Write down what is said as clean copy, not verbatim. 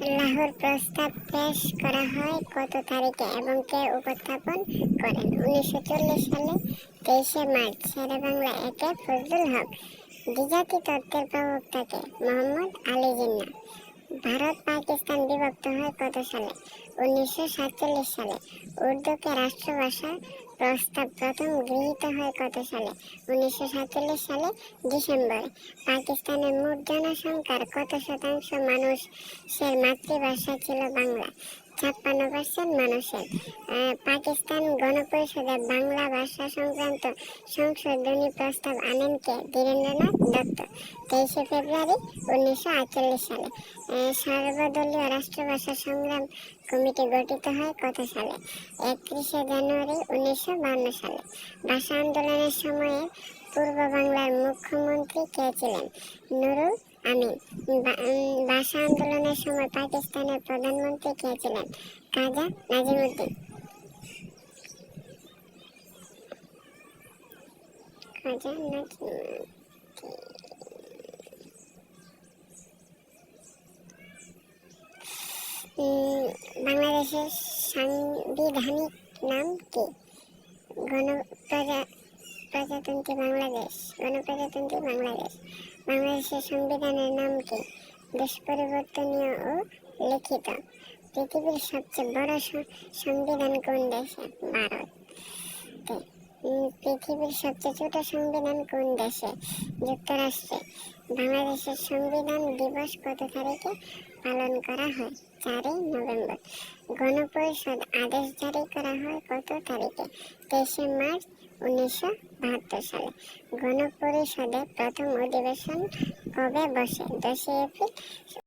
লাহোর প্রস্তাব পেশ করা হয় কত তারিখে এবং কে উপস্থাপন করেন? 1940 সালে 23শে মার্চ। শেরেবাংলা 1-এ ফজলুল হক। দ্বিজাতি তত্ত্বের প্রবক্তা কে? মোহাম্মদ আলী জিন্নাহ। ভারত পাকিস্তান বিভক্ত হয় কত সালে? 1947 সালে। উর্দুকে রাষ্ট্রভাষার প্রস্তাব প্রথম গৃহীত হয় কত সালে? 1947 সালে ডিসেম্বরে। পাকিস্তানের মোট জনসংখ্যার কত শতাংশ মানুষের মাতৃভাষা ছিল বাংলা? 56% মানুষের। পাকিস্তান গণপরিষদে বাংলা ভাষা সংক্রান্ত সংশোধনী প্রস্তাব আনেন কে? ধীরেন্দ্রনাথ দত্ত। 23শে ফেব্রুয়ারি 1948 সালে। সর্বদলীয় রাষ্ট্রভাষা সংগ্রাম কমিটি গঠিত হয় কত সালে? 31শে জানুয়ারি 1952 সালে। ভাষা আন্দোলনের সময়ে পূর্ব বাংলার মুখ্যমন্ত্রী কে ছিলেন? নুরুল আমিন। ভাষা আন্দোলনের সময় পাকিস্তানের প্রধানমন্ত্রী কে ছিলেন? খাজা নাজিমুদ্দিন। খাজা নাজিমুদ্দিন। বাংলাদেশের সাংবিধানিক নাম কি? গণপ্রজাতন্ত্রী বাংলাদেশ। গণপ্রজাতন্ত্রী বাংলাদেশ। বাংলাদেশের সংবিধানের নাম কি? দুষ্পরিবর্তনীয় ও লিখিত। পৃথিবীর সবচেয়ে বড় সংবিধান কোন দেশে? ভারত। পৃথিবীর সবচেয়ে ছোট সংবিধান কোন দেশে? যুক্তরাষ্ট্রে। বাংলাদেশের সংবিধান দিবস কত তারিখে পালন করা হয়? 4 নভেম্বর। গণপরিষদ আদেশ জারি করা হয় কত তারিখে? 23শে মার্চ 1972 সালে। গণপরিষদের প্রথম অধিবেশন কবে বসে? 10 এপ্রিল